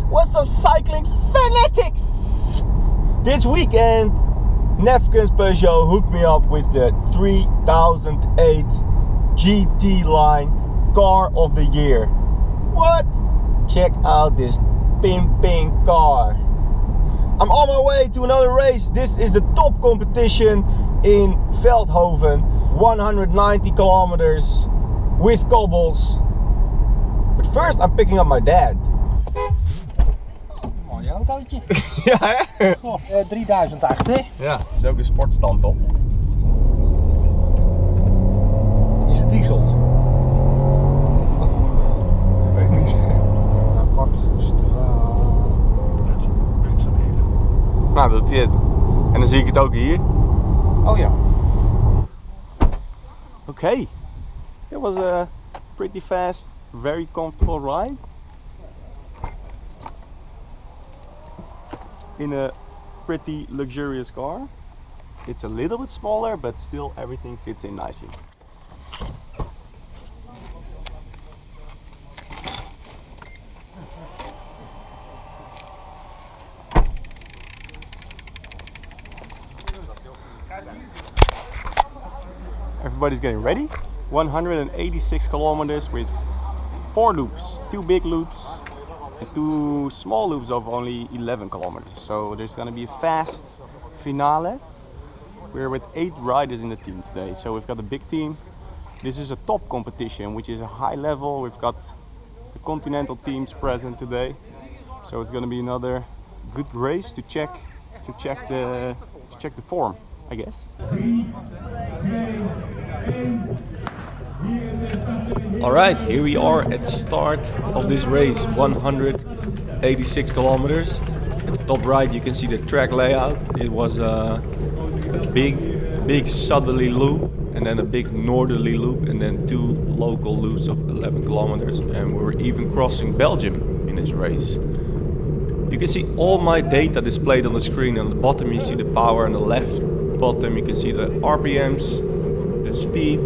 What's up, cycling fanatics? This weekend Nefkens Peugeot hooked me up with the 3008 GT line car of the year. What? Check out this pimping car. I'm on my way to another race. This is the top competition in Veldhoven, 190 kilometers with Cobbles. But first I'm picking up my dad. Autootje. Ja, hè? Goh, 3008, hè? Ja, dat is ook een sportstand op. Is het diesel? Weet ik niet. Apart straal. Nou, dat doet hij het. En dan zie ik het ook hier. Oh ja. Okay. It was a pretty fast, very comfortable ride. In a pretty luxurious car. It's a little bit smaller, but still everything fits in nicely. Everybody's getting ready. 186 kilometers with 4 loops, 2 big loops and 2 small loops of only 11 kilometers. So there's going to be a fast finale. We're with 8 riders in the team today. So we've got a big team. This is a top competition, which is a high level. We've got the Continental teams present today. So it's going to be another good race to check the form, I guess. Alright, here we are at the start of this race, 186 kilometers. At the top right you can see the track layout. It was a big southerly loop and then a big northerly loop and then 2 local loops of 11 kilometers, and we were even crossing Belgium in this race. You can see all my data displayed on the screen. On the bottom you see the power, on the left bottom you can see the RPMs, the speed,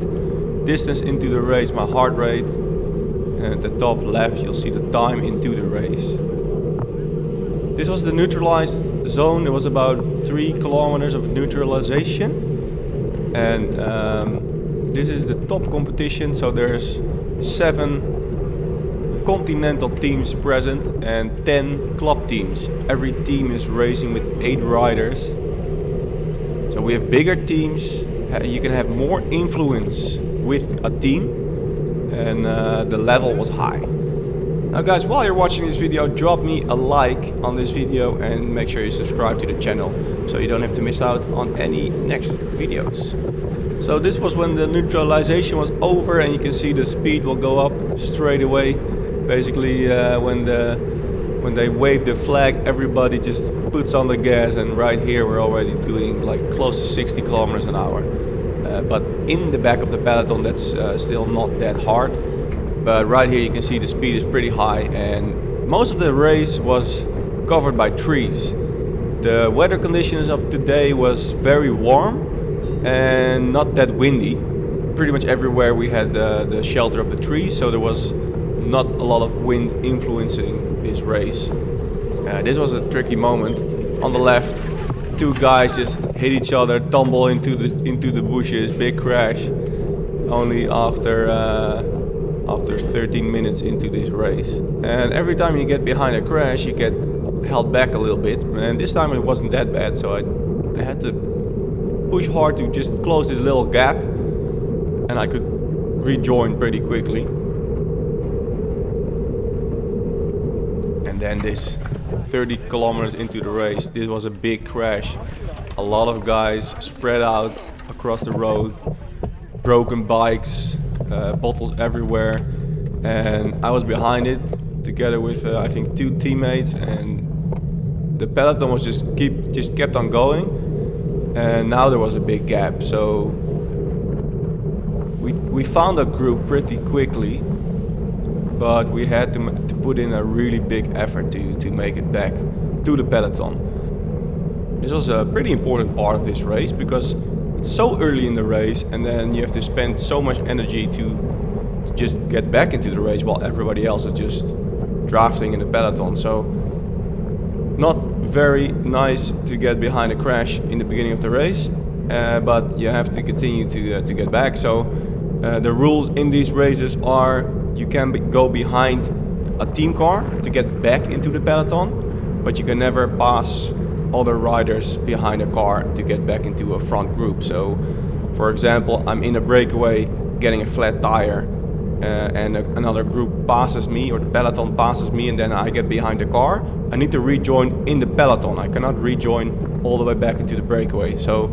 distance into the race, my heart rate, and at the top left you'll see the time into the race. This was the neutralized zone. There was about 3 kilometers of neutralization, and this is the top competition, so there's 7 Continental teams present and 10 club teams. Every team is racing with 8 riders, so we have bigger teams. You can have more influence with a team, and the level was high. Now guys, while you're watching this video, drop me a like on this video and make sure you subscribe to the channel so you don't have to miss out on any next videos. So this was when the neutralization was over, and you can see the speed will go up straight away. Basically when they wave the flag, everybody just puts on the gas, and right here we're already doing like close to 60 kilometers an hour. But in the back of the peloton that's still not that hard. But right here you can see the speed is pretty high, and most of the race was covered by trees. The weather conditions of today was very warm and not that windy. Pretty much everywhere we had the shelter of the trees, so there was not a lot of wind influencing this race. This was a tricky moment. On the left, 2 guys just hit each other, tumble into the bushes, big crash. Only after 13 minutes into this race. And every time you get behind a crash, you get held back a little bit. And this time it wasn't that bad, so I had to push hard to just close this little gap, and I could rejoin pretty quickly. And then this 30 kilometers into the race, this was a big crash. A lot of guys spread out across the road, broken bikes, bottles everywhere, and I was behind it together with I think 2 teammates, and the peloton was just kept on going, and now there was a big gap. So we found a group pretty quickly, but we had to put in a really big effort to make it back to the peloton. This was a pretty important part of this race because it's so early in the race, and then you have to spend so much energy to just get back into the race while everybody else is just drafting in the peloton. So not very nice to get behind a crash in the beginning of the race, but you have to continue to get back. So the rules in these races are you can go behind a team car to get back into the peloton, but you can never pass other riders behind a car to get back into a front group. So for example, I'm in a breakaway getting a flat tire, and another group passes me, or the peloton passes me, and then I get behind the car. I need to rejoin in the peloton. I cannot rejoin all the way back into the breakaway. So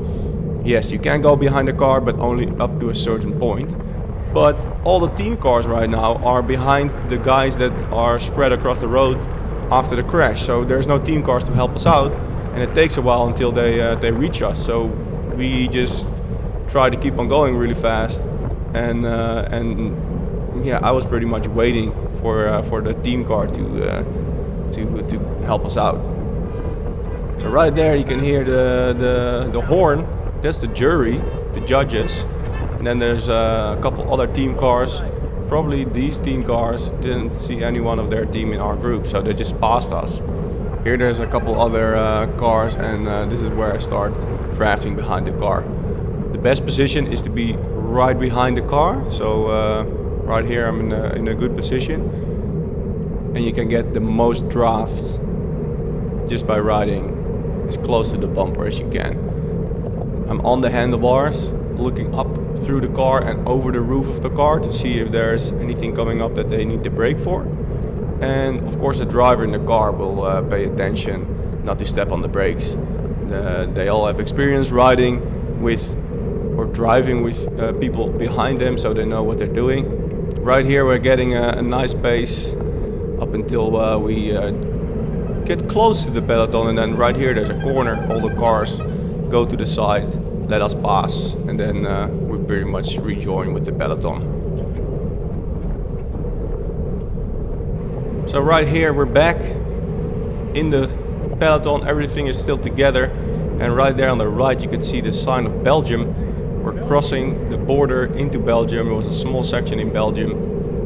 yes, you can go behind the car, but only up to a certain point. But all the team cars right now are behind the guys that are spread across the road after the crash. So there's no team cars to help us out, and it takes a while until they reach us. So we just try to keep on going really fast, and yeah, I was pretty much waiting for the team car to help us out. So right there you can hear the horn. That's the jury, the judges. And then there's a couple other team cars. Probably these team cars didn't see anyone of their team in our group, so they just passed us. Here there's a couple other cars, and this is where I start drafting behind the car. The best position is to be right behind the car. So right here I'm in a good position, and you can get the most draft just by riding as close to the bumper as you can. I'm on the handlebars, looking up through the car and over the roof of the car to see if there's anything coming up that they need to brake for. And of course the driver in the car will pay attention not to step on the brakes. They all have experience riding with or driving with people behind them, so they know what they're doing. Right here we're getting a nice pace up until we get close to the peloton, and then right here there's a corner. All the cars go to the side, let us pass, and then we pretty much rejoin with the peloton. So right here we're back in the peloton, everything is still together, and right there on the right you can see the sign of Belgium. We're crossing the border into Belgium. It was a small section in Belgium.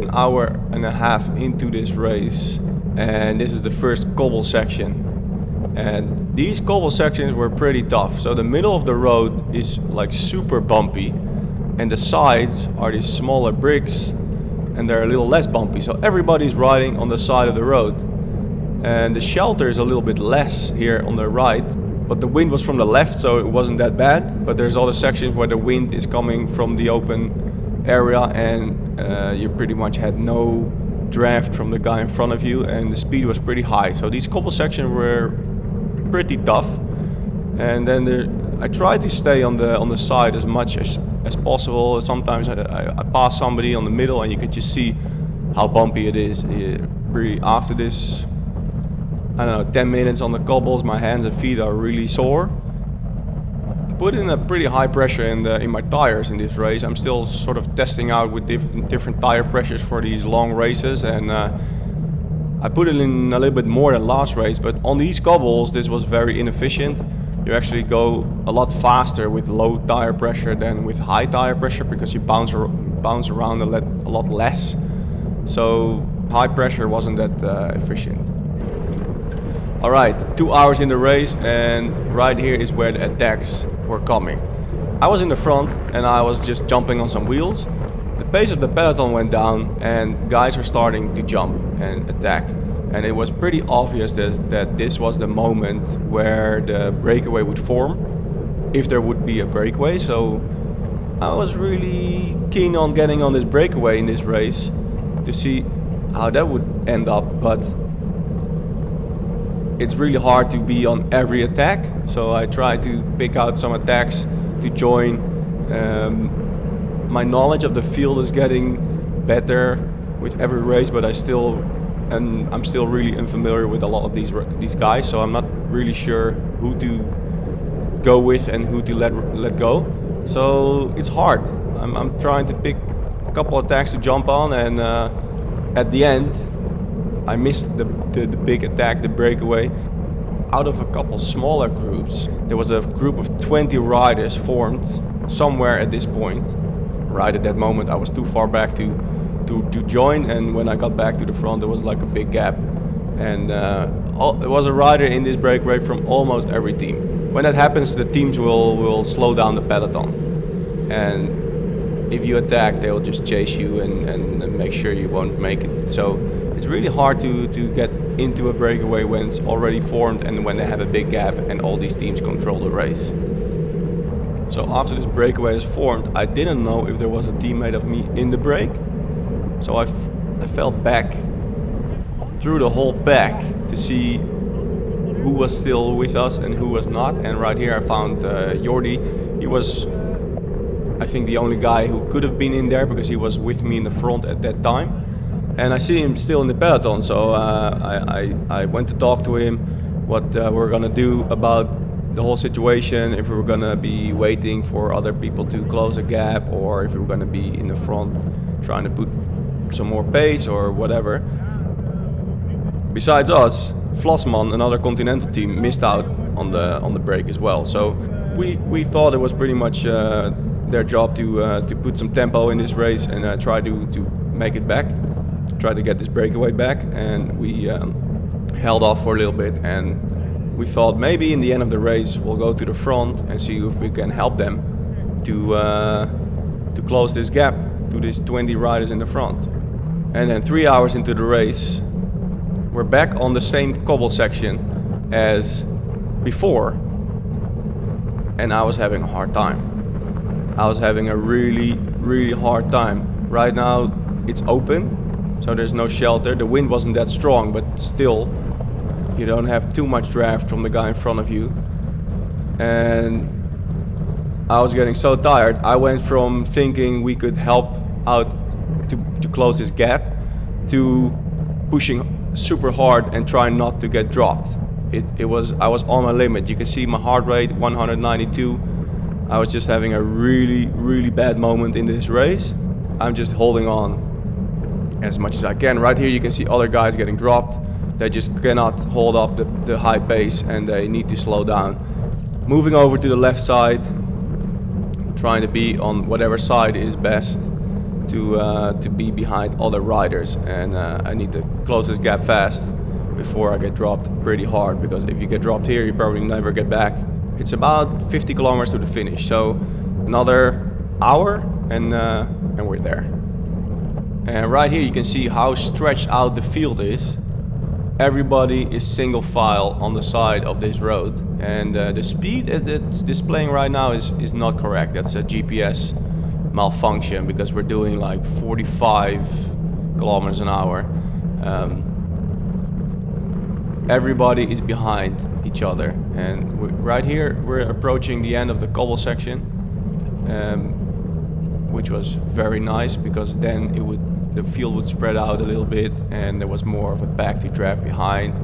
An hour and a half into this race, and this is the first cobble section. And these cobble sections were pretty tough. So the middle of the road is like super bumpy, and the sides are these smaller bricks, and they're a little less bumpy. So everybody's riding on the side of the road, and the shelter is a little bit less here on the right. But the wind was from the left, so it wasn't that bad. But there's other sections where the wind is coming from the open area, and you pretty much had no draft from the guy in front of you, and the speed was pretty high. So these cobble sections were pretty tough. And then I tried to stay on the side as much as possible. Sometimes I pass somebody on the middle, and you could just see how bumpy it is. Really, after this, I don't know, 10 minutes on the cobbles, my hands and feet are really sore. I put in a pretty high pressure in my tires in this race. I'm still sort of testing out with different tire pressures for these long races, and I put it in a little bit more than last race, but on these cobbles this was very inefficient. You actually go a lot faster with low tire pressure than with high tire pressure, because you bounce around a lot less. So high pressure wasn't that efficient. Alright, 2 hours in the race, and right here is where the attacks were coming. I was in the front and I was just jumping on some wheels. The pace of the peloton went down and guys were starting to jump and attack. And it was pretty obvious that this was the moment where the breakaway would form, if there would be a breakaway. So I was really keen on getting on this breakaway in this race to see how that would end up, but it's really hard to be on every attack, so I try to pick out some attacks to join. My knowledge of the field is getting better with every race, but I'm still really unfamiliar with a lot of these guys, so I'm not really sure who to go with and who to let go. So it's hard. I'm trying to pick a couple attacks to jump on, and at the end I missed the big attack, the breakaway. Out of a couple smaller groups, there was a group of 20 riders formed somewhere at this point. Right at that moment I was too far back to join, and when I got back to the front there was like a big gap, and there was a rider in this breakaway from almost every team. When that happens, the teams will slow down the peloton, and if you attack they will just chase you and make sure you won't make it. So it's really hard to get into a breakaway when it's already formed and when they have a big gap and all these teams control the race. So after this breakaway is formed, I didn't know if there was a teammate of me in the break. So I fell back through the whole pack to see who was still with us and who was not. And right here I found Jordi. He was, I think, the only guy who could have been in there because he was with me in the front at that time. And I see him still in the peloton, so I went to talk to him what we're gonna do about the whole situation, if we were gonna be waiting for other people to close a gap, or if we were gonna be in the front trying to put some more pace or whatever. Besides us, Vlasman, another Continental team, missed out on the break as well. So we thought it was pretty much their job to put some tempo in this race and try to make it back. Try to get this breakaway back, and we held off for a little bit, and we thought maybe in the end of the race we'll go to the front and see if we can help them to close this gap to these 20 riders in the front. And then 3 hours into the race we're back on the same cobble section as before, and I was having a hard time. I was having a really hard time. Right now it's open, so there's no shelter. The wind wasn't that strong, but still, you don't have too much draft from the guy in front of you. And I was getting so tired. I went from thinking we could help out to close this gap to pushing super hard and trying not to get dropped. I was on my limit. You can see my heart rate 192. I was just having a really bad moment in this race. I'm just holding on as much as I can. Right here you can see other guys getting dropped. They just cannot hold up the high pace and they need to slow down. Moving over to the left side, trying to be on whatever side is best to be behind other riders, and I need to close this gap fast before I get dropped pretty hard, because if you get dropped here you probably never get back. It's about 50 kilometers to the finish, so another hour and we're there. And right here you can see how stretched out the field is. Everybody is single file on the side of this road, and the speed that's displaying right now is not correct. That's a GPS malfunction, because we're doing like 45 kilometers an hour. Everybody is behind each other, and right here we're approaching the end of the cobble section, which was very nice, because then the field would spread out a little bit and there was more of a pack to draft behind.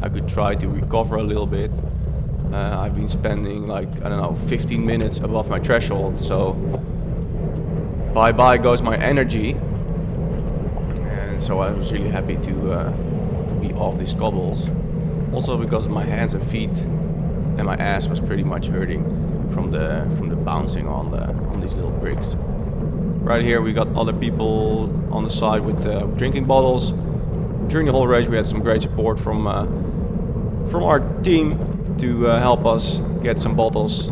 I could try to recover a little bit. I've been spending like, I don't know, 15 minutes above my threshold, so bye goes my energy. And so I was really happy to be off these cobbles. Also because my hands and feet and my ass was pretty much hurting from the bouncing on these little bricks. Right here we got other people on the side with drinking bottles. During the whole race we had some great support from our team to help us get some bottles.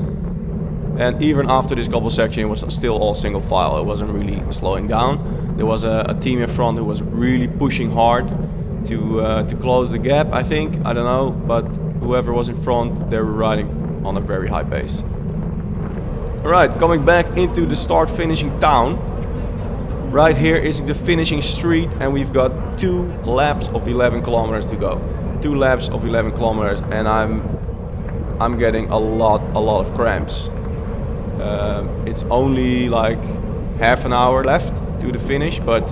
And even after this cobble section it was still all single file. It wasn't really slowing down. There was a team in front who was really pushing hard to close the gap, I think. I don't know, but whoever was in front, they were riding on a very high pace. Alright, coming back into the start-finishing town. Right here is the finishing street, and we've got 2 laps of 11 kilometers to go. 2 laps of 11 kilometers, and I'm getting a lot of cramps. It's only like half an hour left to the finish, but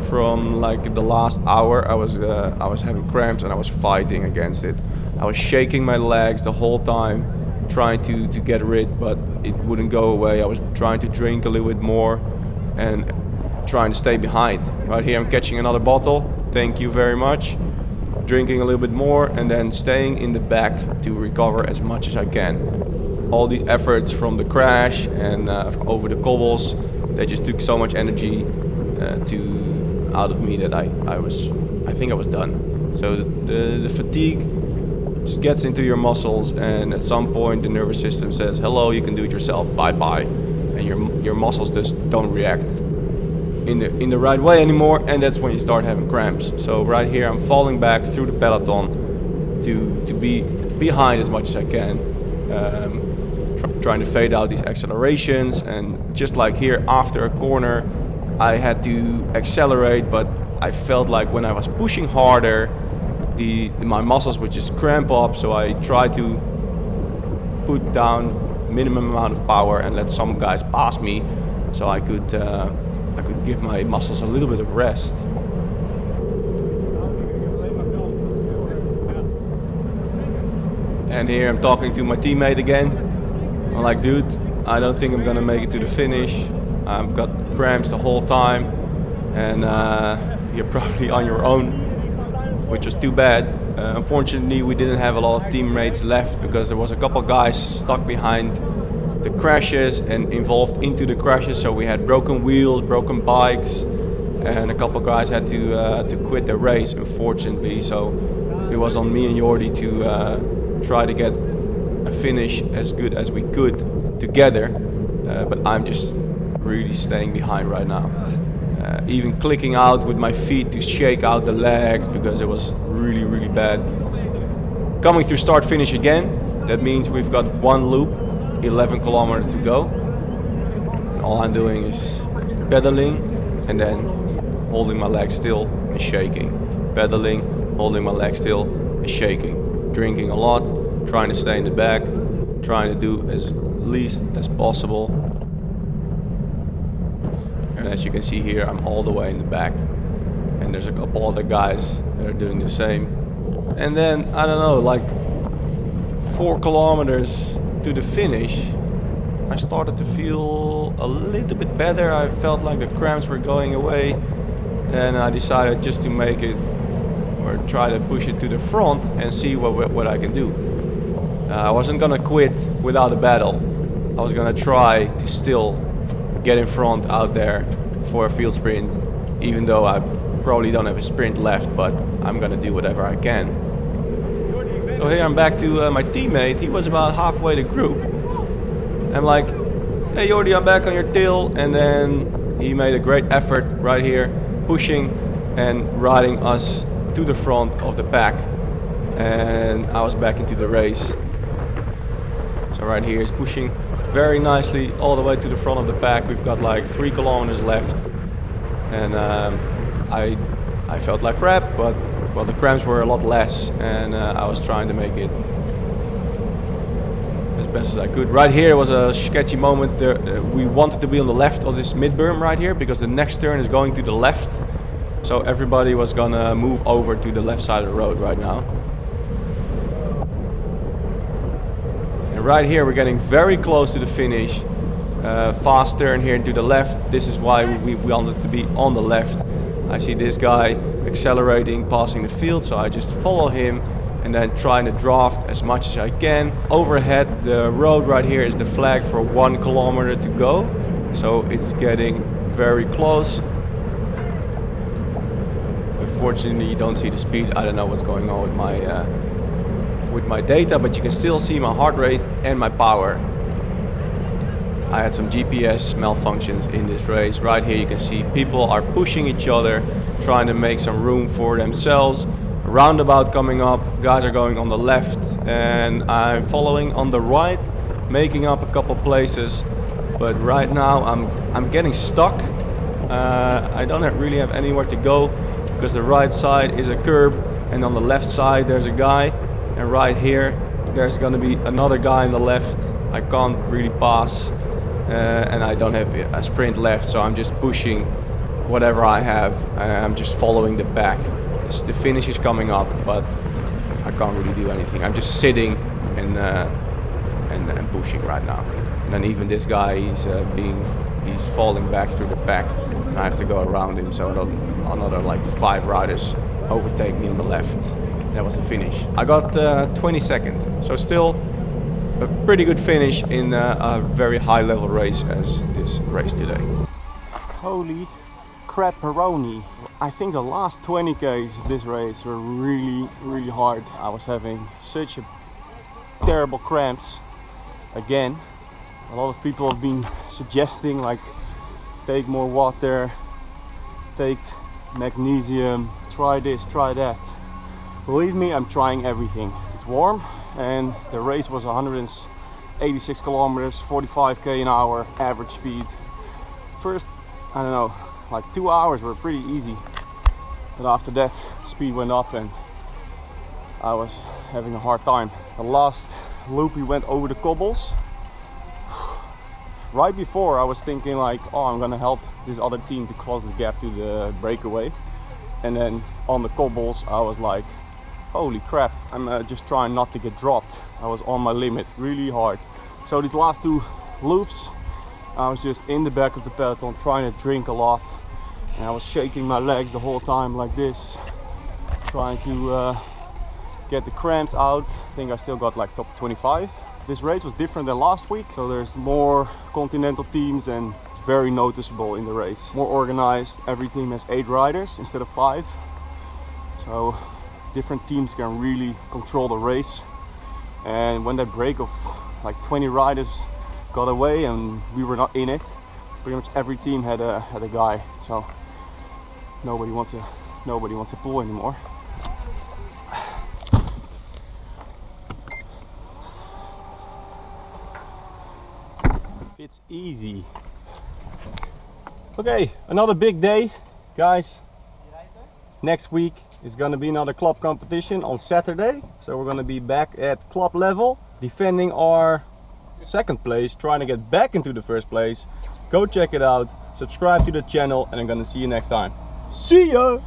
from like the last hour. I was having cramps and I was fighting against it. I was shaking my legs the whole time, trying to get rid, but it wouldn't go away. I was trying to drink a little bit more and trying to stay behind. Right here I'm catching another bottle. Thank you very much. Drinking a little bit more and then staying in the back to recover as much as I can. All these efforts from the crash and over the cobbles, they just took so much energy out of me that I think I was done. So the fatigue just gets into your muscles, and at some point the nervous system says, hello, you can do it yourself, bye bye, and your muscles just don't react in the right way anymore, and that's when you start having cramps. So right here I'm falling back through the peloton to be behind as much as I can, trying to fade out these accelerations. And just like here, after a corner I had to accelerate, but I felt like when I was pushing harder, my muscles would just cramp up, so I tried to put down minimum amount of power and let some guys pass me, so I could give my muscles a little bit of rest. And here I'm talking to my teammate again. I'm like, dude, I don't think I'm gonna make it to the finish. I've got cramps the whole time, and you're probably on your own, which was too bad. Unfortunately, we didn't have a lot of teammates left because there was a couple guys stuck behind the crashes and involved into the crashes. So we had broken wheels, broken bikes, and a couple guys had to quit the race, unfortunately. So it was on me and Jordi to try to get a finish as good as we could together. But I'm just really staying behind right now. Even clicking out with my feet to shake out the legs because it was really bad. Coming through start finish again. That means we've got one loop, 11 kilometers to go. And all I'm doing is pedaling and then holding my legs still and shaking. Pedaling, holding my legs still and shaking. Drinking a lot, trying to stay in the back, trying to do as least as possible. And as you can see here, I'm all the way in the back, and there's a couple other guys that are doing the same. And then, I don't know, like 4 kilometers to the finish, I started to feel a little bit better. I felt like the cramps were going away, and I decided just to make it, or try to push it to the front and see what I can do. I wasn't gonna quit without a battle. I was gonna try to still get in front out there for a field sprint, even though I probably don't have a sprint left, but I'm gonna do whatever I can. So here I'm back to my teammate. He was about halfway the group. I'm like, hey Jordi, I'm back on your tail, and then he made a great effort right here, pushing and riding us to the front of the pack, and I was back into the race. So right here is pushing very nicely all the way to the front of the pack. We've got like 3 kilometers left, and I felt like crap, but well, the cramps were a lot less, and I was trying to make it as best as I could. Right here was a sketchy moment. We wanted to be on the left of this mid-berm right here because the next turn is going to the left, so everybody was gonna move over to the left side of the road right now. Right here we're getting very close to the finish. Fast turn here to the left. This is why we wanted to be on the left. I see this guy accelerating, passing the field, so I just follow him and then trying to draft as much as I can. Overhead, the road right here is the flag for 1 kilometer to go, so it's getting very close. Unfortunately, you don't see the speed. I don't know what's going on with my data, but you can still see my heart rate and my power. I had some GPS malfunctions in this race. Right here you can see people are pushing each other, trying to make some room for themselves. A roundabout coming up, guys are going on the left, and I'm following on the right, making up a couple places. But right now I'm getting stuck. I don't really have anywhere to go because the right side is a curb, and on the left side there's a guy. And right here, there's gonna be another guy on the left. I can't really pass, and I don't have a sprint left, so I'm just pushing whatever I have. I'm just following the pack. The finish is coming up, but I can't really do anything. I'm just sitting and pushing right now. And then even this guy, he's falling back through the pack, and I have to go around him. So another like 5 riders overtake me on the left. That was the finish. I got 22nd, so still a pretty good finish in a very high level race as this race today. Holy crap-peroni. I think the last 20Ks of this race were really hard. I was having such a terrible cramps again. A lot of people have been suggesting like take more water, take magnesium, try this, try that. Believe me, I'm trying everything. It's warm and the race was 186 kilometers, 45k an hour average speed. First, I don't know, like 2 hours were pretty easy, but after that speed went up and I was having a hard time. The last loop we went over the cobbles. Right before I was thinking like, oh, I'm gonna help this other team to close the gap to the breakaway, and then on the cobbles I was like, holy crap, I'm just trying not to get dropped. I was on my limit, really hard. So these last 2 loops I was just in the back of the peloton trying to drink a lot, and I was shaking my legs the whole time like this, trying to get the cramps out. I think I still got like top 25. This race was different than last week, so there's more Continental teams and it's very noticeable in the race. More organized, every team has 8 riders instead of 5. So different teams can really control the race. And when that break of like 20 riders got away and we were not in it, pretty much every team had a guy. So nobody wants to pull anymore. It's easy. Okay, another big day, guys. Next week is gonna be another club competition on Saturday. So we're gonna be back at club level, defending our 2nd place, trying to get back into the 1st place. Go check it out, subscribe to the channel, and I'm gonna see you next time. See ya!